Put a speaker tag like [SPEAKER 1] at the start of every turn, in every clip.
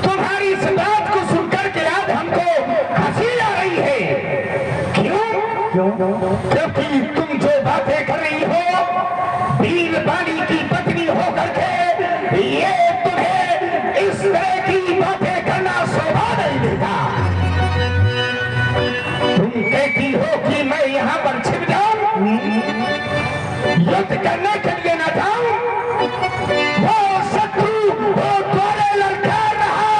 [SPEAKER 1] तुम्हारी इस बात को सुनकर के आज हमको हंसी आ रही है। क्यों? क्योंकि तुम जो बातें कर रही हो बीरबानी की पत्नी होकर के, ये तुम्हें इस तरह की बातें करना शोभा नहीं देता। तुम कहती हो कि मैं यहाँ पर छिप जाऊं, युद्ध करने के लिए न जाऊं, वो शत्रु वो द्वारे ललकार रहा,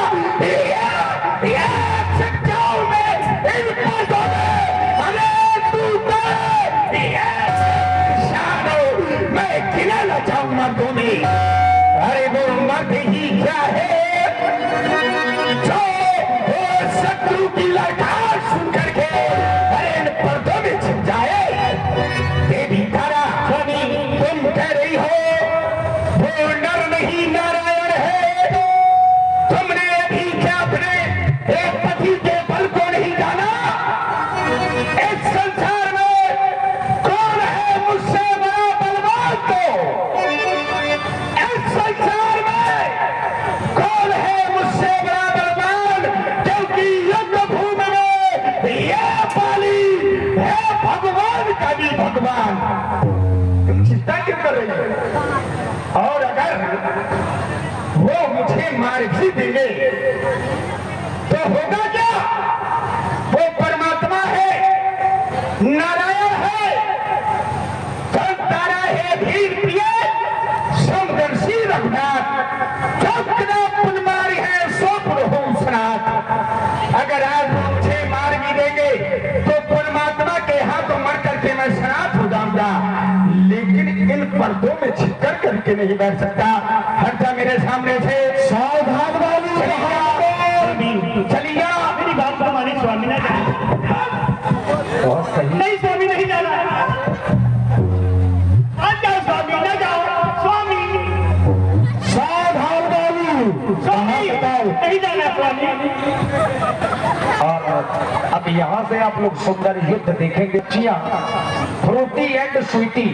[SPEAKER 1] ये छिप जाऊं मैं इन पौधों में, अरे तू मैं गिना न जाऊं मर्दों में। अरे वो मर्द ही क्या है जो वो शत्रु की ललकार सुन करके अरे इन पर्दों में छिप जाए। देवी तारा स्वामी तुम कह रही हो वो नर नहीं नारायण है, तुमने अभी क्या अपने एक पति के बल को नहीं जाना? इस संसार में कौन है मुझसे बड़ा बलवान? तो इस संसार में कौन है मुझसे बड़ा बलवान? क्योंकि युद्ध भूमि में ये बाली है भगवान का भी भगवान। तुम चिंता क्यों कर रही हो? और अगर वो मुझे मार भी देंगे तो होगा क्या? वो परमात्मा है, नारायण है, तारा है, भीर प्रिय समदर्शी रघुनाथ, चौकना पुनमारी है सोपुर होम सनाथ। अगर आज मुझे मार भी देंगे तो परमात्मा के हाथों मर करके मैं सनाथ हो जाऊंगा, लेकिन इन पर्दों में छिपकर करके नहीं बैठ सकता। हटजा मेरे सामने से। सावधान वाली चलिए, मेरी बात को मानी स्वामी ने। बहुत सही। नहीं स्वामी नहीं जाना, आज जाओ स्वामी, न जाओ स्वामी। सावधान वाली स्वामी नहीं जाना स्वामी। और अब यहाँ से आप लोग सुंदर युद्ध देखेंगे। चिया फ्रूटी एंड स्वीटी।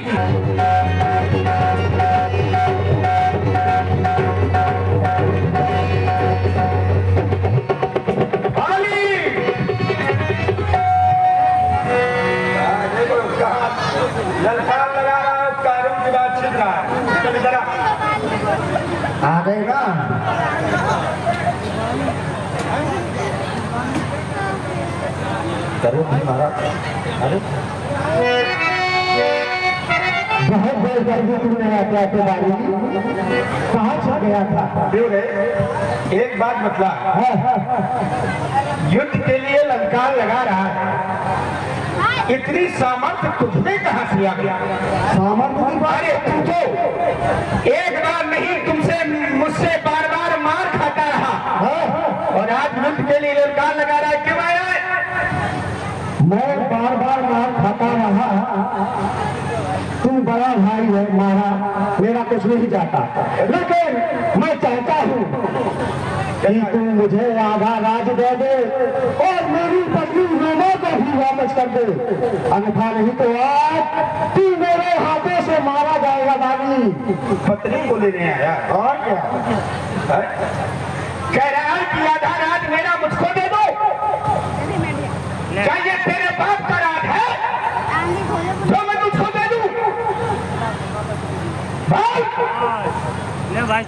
[SPEAKER 1] ललकार लगा रहा है, कारों की बात छिप रहा है। चल जरा आ गए ना। करो भी महाराज। अरे बहुत देर करके तुमने आते आते बारी कहाँ छा गया था? एक बात बतला, युद्ध के लिए ललकार लगा रहा है, इतनी सामर्थ्य तुझमें कहां से आ गया? सामर्थ्य की बात तू तो एक बार नहीं तुमसे मुझसे बार बार मार खाता रहा और आज युद्ध के लिए ललकार लगा रहा है। क्यों आया है?
[SPEAKER 2] मैं बार बार मार खाता रहा, तू बड़ा भाई है, मारा मेरा कुछ नहीं जाता, लेकिन मैं चाहता हूँ कि तू मुझे आधा राज दे दे और मेरी पत्नी रोमा को भी वापस कर दे, अन्यथा नहीं तो आज तू मेरे हाथों से मारा जाएगा। बाली
[SPEAKER 1] पत्नी को लेने आया
[SPEAKER 2] और क्या
[SPEAKER 1] कह रहा है कि आधा राज मेरा मुझको दे दो। क्या ये तेरे बाप का राज है जो मैं तुझको दे दूं?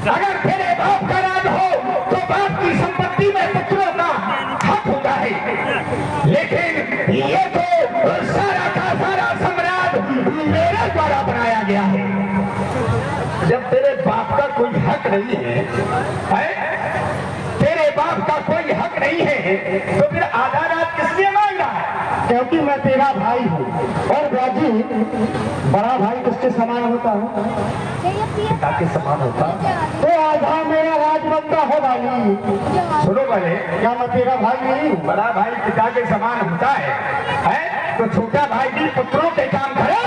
[SPEAKER 1] अगर तेरे बाप का राज हो तो बाप की संपत्ति में पुत्रों का हक होता है, लेकिन ये तो सारा का सारा साम्राज्य मेरे द्वारा बनाया गया है। जब तेरे बाप का कोई हक नहीं है, तेरे बाप का कोई हक नहीं है, तो फिर आधा रात किस लिए मांग रहा है?
[SPEAKER 2] क्योंकि मैं तेरा भाई हूँ और बाजी बड़ा भाई किसके समान होता है?
[SPEAKER 1] पिता के समान होता है।
[SPEAKER 2] तो आधा मेरा राज बनता है भाई।
[SPEAKER 1] सुनो भले,
[SPEAKER 2] क्या मैं तेरा भाई नहीं हूँ?
[SPEAKER 1] बड़ा भाई पिता के समान होता है? तो छोटा भाई भी पुत्रों के काम करे।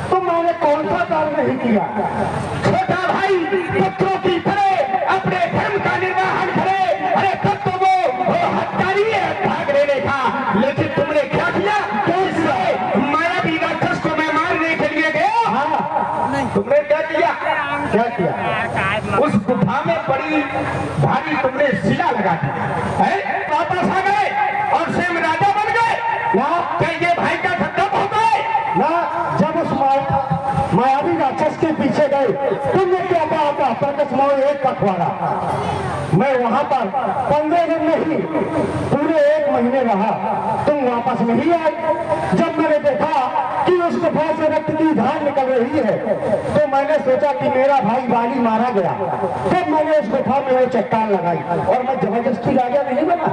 [SPEAKER 2] तो मैंने कौन सा काम नहीं किया?
[SPEAKER 1] छोटा भाई पुत्रों की तरह अपने धर्म का निर्वहन करे। अरे तब तो वो हत्यारी है भाग लेने का, लेकिन तुमने क्या किया? मायावी राक्षस को मैं मारने के लिए गया।
[SPEAKER 2] हाँ,
[SPEAKER 1] तुमने क्या किया?
[SPEAKER 2] क्या किया?
[SPEAKER 1] उस गुफा में बड़ी भारी तुमने शिला लगा दी है, वापस आ गए और स्वयं राजा बन गए
[SPEAKER 2] ना।
[SPEAKER 1] क्या ये भाई का खत्म हो गए
[SPEAKER 2] ना, जब उस मायावी राक्षस के पीछे गए तुमने क्या कहा था? प्रकट मोह एक पखवाड़ा। मैं वहां पर 15 दिन नहीं पूरे 1 महीने रहा, तुम वापस नहीं आए। जब मैंने देखा कि उस गुफा से रक्त की धार निकल रही है तो मैंने सोचा कि मेरा भाई बाली मारा गया। तब मैंने उस गुफा में वो चट्टान लगाई और मैं जबरदस्ती राजा नहीं बना,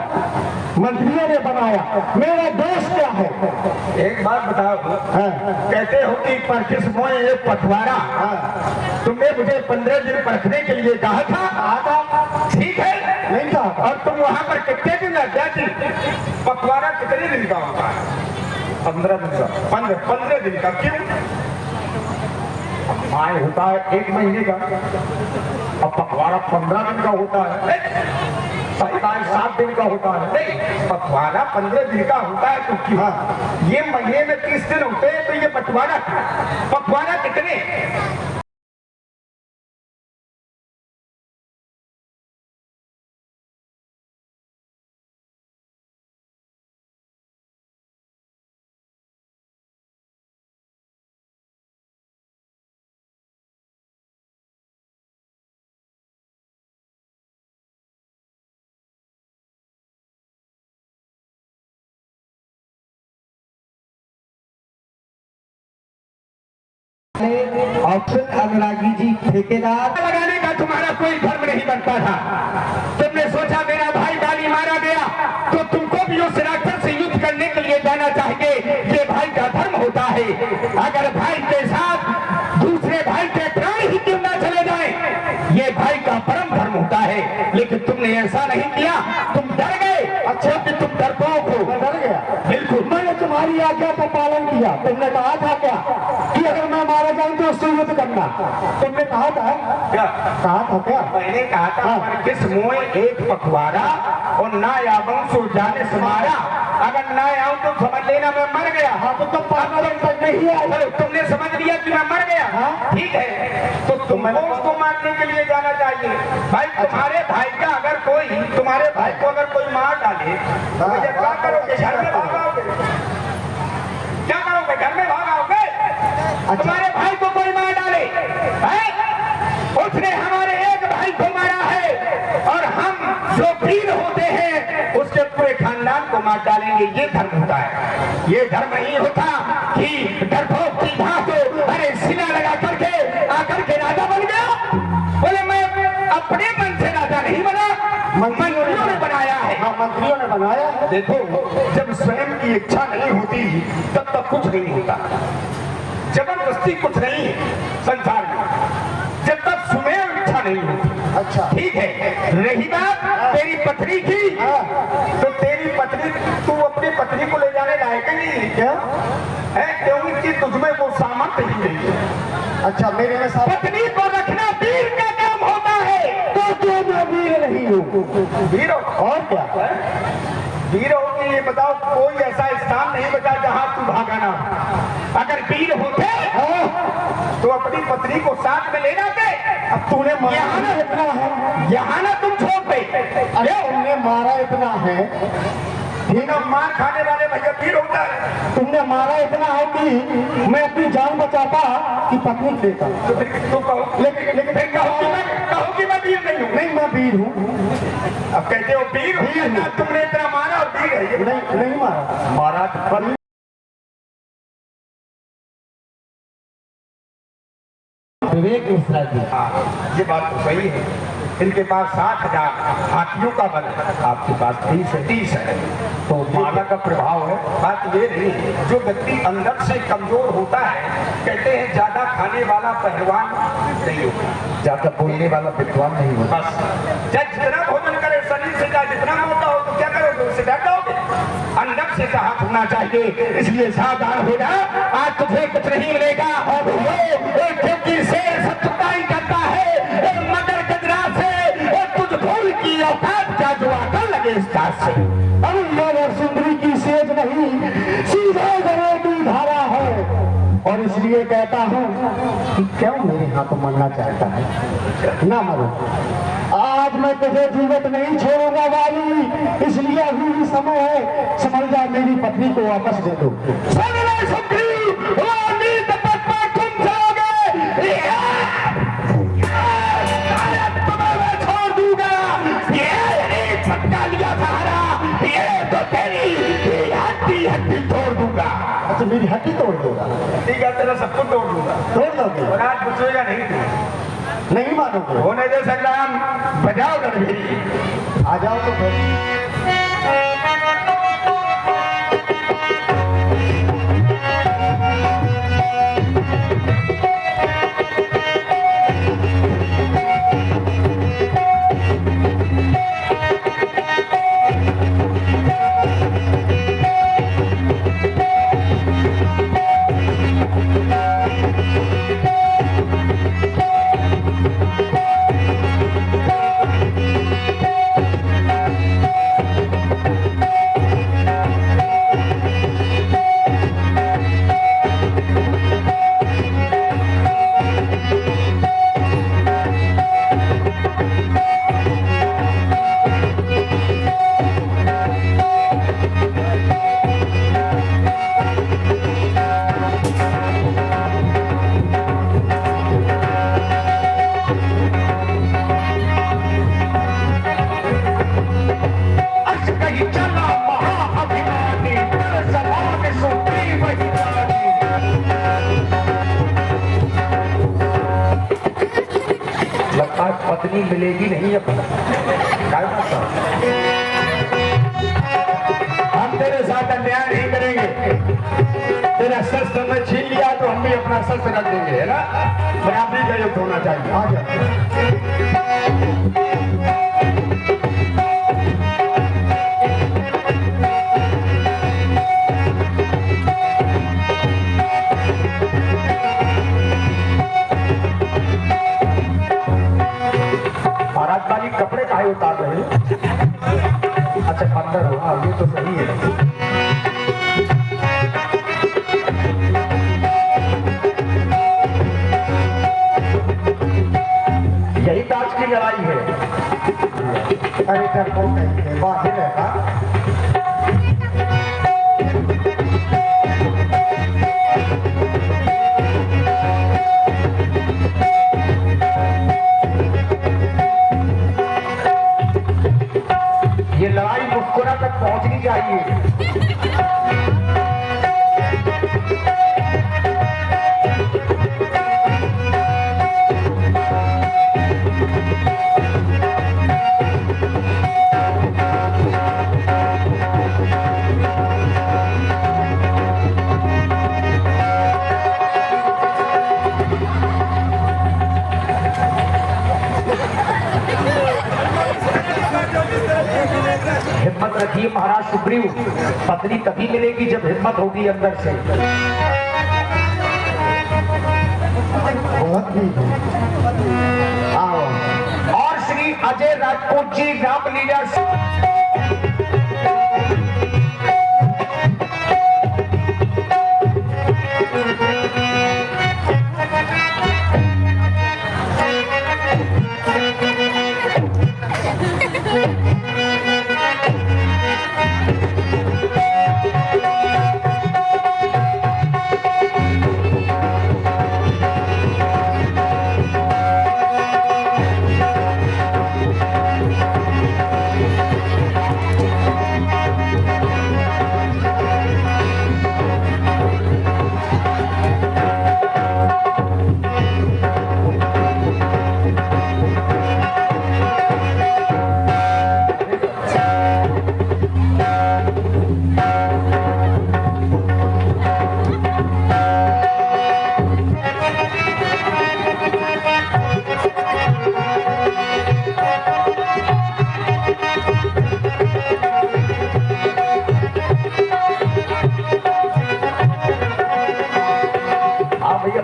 [SPEAKER 2] मंत्रियों ने बनाया। मेरा दोष क्या है?
[SPEAKER 1] एक बात बताओ,
[SPEAKER 2] हाँ,
[SPEAKER 1] कहते हो कि परखिस मोह एक पखवाड़ा,
[SPEAKER 2] हाँ,
[SPEAKER 1] तुमने मुझे 15 दिन परखने के लिए कहा था, ठीक है?
[SPEAKER 2] नहीं था।
[SPEAKER 1] और तुम वहां पर कितने दिन लग जाती? पखवाड़ा कितने दिन का होता है? 15 दिन का। 15 दिन का क्यों? माय होता है 1 महीने का, अब पखवाड़ा 15 दिन का होता है, 7 दिन का होता है। नहीं, पखवाड़ा 15 दिन का होता है तो क्यों? ये महीने में 30 दिन होते हैं, तो ये पखवाड़ा कितने?
[SPEAKER 2] ऑप्शन अनुरागी जी ठेकेदार।
[SPEAKER 1] लगाने का तुम्हारा कोई धर्म नहीं बनता था। तुमने सोचा मेरा भाई बाली मारा गया तो तुमको भी उस राक्षस से युद्ध करने के लिए जाना चाहिए, ये भाई का धर्म होता है। अगर भाई के साथ दूसरे भाई के प्राण ही क्यों ना चले जाए, ये भाई का परम धर्म होता है। लेकिन तुमने ऐसा नहीं किया, तुम डर गए। अच्छा कि तुम डरपोक हो।
[SPEAKER 2] मैं डर गया?
[SPEAKER 1] बिल्कुल।
[SPEAKER 2] मैंने तुम्हारी आज्ञा का पालन किया। तुमने कहा था क्या कि अगर मैं मारा जाऊं तो उससे युद्ध करना? तुमने कहा था
[SPEAKER 1] क्या?
[SPEAKER 2] कहा था क्या?
[SPEAKER 1] मैंने कहा था किस मोह एक पखवाड़ा और ना आऊं सो जाने से मारा। अगर ना आऊं तो समझ लेना मैं मर गया।
[SPEAKER 2] हाँ, तो तुम 15 दिन तक नहीं आए।
[SPEAKER 1] तुमने समझ लिया कि मैं मर गया।
[SPEAKER 2] हाँ?
[SPEAKER 1] ठीक है, तो तुमको उसको मारने के लिए जाना चाहिए। भाई तुम्हारे भाई का अगर कोई, तुम्हारे भाई को अगर कोई मार डाले तो ये क्या करोगे? घर में भागोगे? क्या करोगे? घर में भागोगे? तुम्हारे भाई को कोई मार डाले, उसने हमारे एक भाई को मारा है और हम जो वीर होते हैं उसके पूरे खानदान को मार डालेंगे, ये धर्म होता है। ये धर्म नहीं होता कि डरपोक की भांति अरे सिला लगा करके आकर के राजा बन गया। बोले मैं अपने मन से राजा नहीं बना, मंत्रियों ने बनाया है।
[SPEAKER 2] हाँ, मंत्रियों ने बनाया।
[SPEAKER 1] देखो, जब स्वयं की इच्छा नहीं होती तब तक कुछ नहीं होता। जबरदस्ती कुछ नहीं है संसार में, जब तक स्वयं इच्छा नहीं होती।
[SPEAKER 2] अच्छा,
[SPEAKER 1] ठीक है। रही बात तेरी पत्नी की, तो तेरी पत्नी तू अपनी पत्नी को ले जाने लायक ही नहीं है क्या है, क्योंकि तुझमें वो सामर्थ्य ही नहीं है।
[SPEAKER 2] अच्छा मेरे में साथ
[SPEAKER 1] पत्नी को रखना वीर का काम होता है।
[SPEAKER 2] तो क्यों मैं वीर नहीं हूँ?
[SPEAKER 1] वीर हो
[SPEAKER 2] और क्या?
[SPEAKER 1] वीर हो कि ये बताओ, कोई ऐसा स्थान नहीं बचा जहां तू भागा ना। अगर वीर होते तो अपनी पत्नी को साथ में ले जाते।
[SPEAKER 2] अब तूने मारा इतना है,
[SPEAKER 1] यहाँ ना तुम छोड़ दे।
[SPEAKER 2] अरे तुमने मारा इतना है,
[SPEAKER 1] ठीक है, मार खाने वाले भैया वीर होता है।
[SPEAKER 2] तुमने मारा इतना है कि मैं अपनी जान बचाता कि पत्नी लेता।
[SPEAKER 1] तो फिर तू कहो, लेकिन फिर कहो कि मैं वीर नहीं हूँ।
[SPEAKER 2] नहीं मैं वीर हूँ।
[SPEAKER 1] अब कहते हो वीर हो, तुमने इतना मारा और वीर है ये।
[SPEAKER 2] नहीं मारा,
[SPEAKER 1] मारा तो
[SPEAKER 2] विवेक मिश्रा जी।
[SPEAKER 1] हाँ, ये बात तो सही है। इनके पास 60,000 हाथियों का बल है, आपके पास 30 है। तो माला का प्रभाव है। बात ये नहीं है, जो व्यक्ति अंदर से कमजोर होता है, कहते हैं ज्यादा खाने वाला पहलवान नहीं होता,
[SPEAKER 2] ज्यादा बोलने वाला विद्वान नहीं होता।
[SPEAKER 1] बस जब जितना भोजन करे शरीर से, चाहे जितना मोटा हो तो क्या करोगे, उससे डर जाओगे। अंदर से साहस होना चाहिए, इसलिए सावधान हो जा। आज तुझे कुछ नहीं मिलेगा। क्योंकि शेर सत्ताई करता है, मगर गजरा से तुझ फूल की औकात का जो आकर लगे इस काज से।
[SPEAKER 2] अरे ये सुंदरी की सेज नहीं, सीधे गले की धारा है। और इसलिए कहता हूँ कि क्यों मेरे हाथ मरना चाहता है, ना मरो। आज मैं तुझे जीवित नहीं छोड़ूंगा वाली, इसलिए अभी भी समय है, समझ जा मेरी पत्नी को वापस दे दो।
[SPEAKER 1] छोड़ दूंगा, ये पक्का लिया सहारा, ये तो तेरी हड्डी तोड़ दूंगा।
[SPEAKER 2] अच्छा मेरी हड्डी तोड़ दोगा?
[SPEAKER 1] ठीक है, तेरा सब कुछ तोड़ दूंगा।
[SPEAKER 2] तोड़ दोगे?
[SPEAKER 1] और आज पूछेगा नहीं तू,
[SPEAKER 2] नहीं मानोगे?
[SPEAKER 1] होने दे संग्राम, बजाओ रणभेरी।
[SPEAKER 2] आ जाओ तो फिर।
[SPEAKER 1] पत्नी मिलेगी नहीं अपना, हम तेरे साथ अन्याय नहीं करेंगे। तेरा शस्त्र में छीन लिया तो हम भी अपना शस्त्र रख देंगे, है ना। बराबरी का युक्त होना चाहिए।
[SPEAKER 2] आ जाओ।
[SPEAKER 1] वाली कपड़े काहे उतार रहे हो? अच्छा अंदर हो, हाँ ये तो सही है। यही ताज की लड़ाई है।
[SPEAKER 2] अरे कर कौन है, बाहर रहता।
[SPEAKER 1] ये लड़ाई मुस्कुरा तक पहुंचनी चाहिए। कीजिए महाराज सुग्रीव, पत्नी तभी मिलेगी जब हिम्मत होगी अंदर से।
[SPEAKER 2] आओ।
[SPEAKER 1] और श्री अजय राजपूत जी रामलीला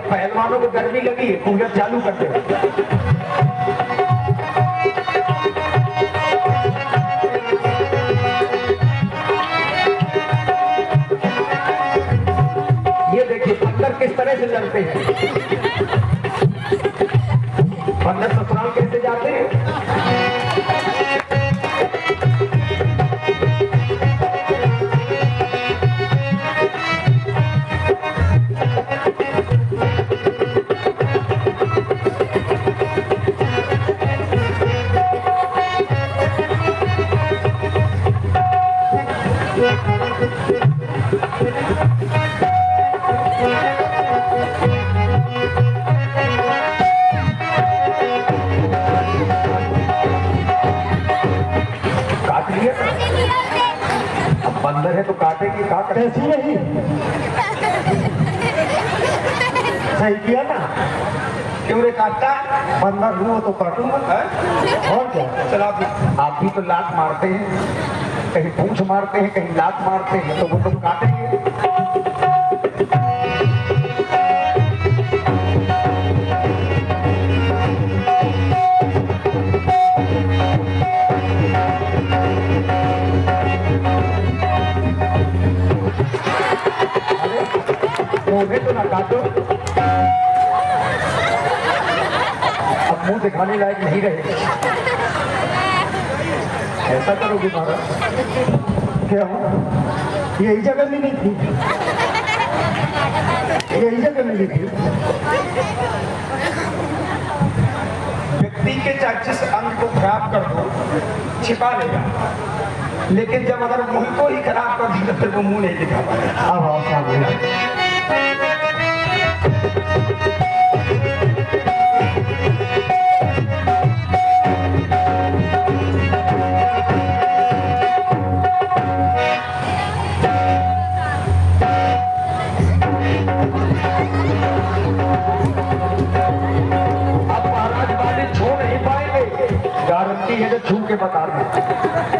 [SPEAKER 1] पहलवानों को गर्मी लगी है, कूलर चालू करते हैं। ये देखिए बंदर किस तरह से लड़ते हैं। बंदर ससुराल कैसे जाते हैं। बंदर है तो काटेंगे, काट
[SPEAKER 2] ऐसी नहीं सही किया ना।
[SPEAKER 1] क्यों रे काटता?
[SPEAKER 2] बंदर हुआ तो काटूंगा और क्या।
[SPEAKER 1] चला आप भी तो लात मारते हैं, कहीं पूंछ मारते हैं, कहीं लात मारते हैं, तो वो तो काटेंगे। मुंह तो ना काटो, अब मुंह दिखाने लायक नहीं रहे। ऐसा करोगे महाराज?
[SPEAKER 2] क्या हो? यही जगह मिली थी, यही जगह मिली थी।
[SPEAKER 1] व्यक्ति के चाहे जिस अंग को खराब कर दो छिपा लेगा, लेकिन जब अगर मुंह को ही खराब कर दो तो फिर वो मुंह नहीं दिखा पाएगा।
[SPEAKER 2] अब आओ सामने।
[SPEAKER 1] गारंटी है तो छू के बता दें।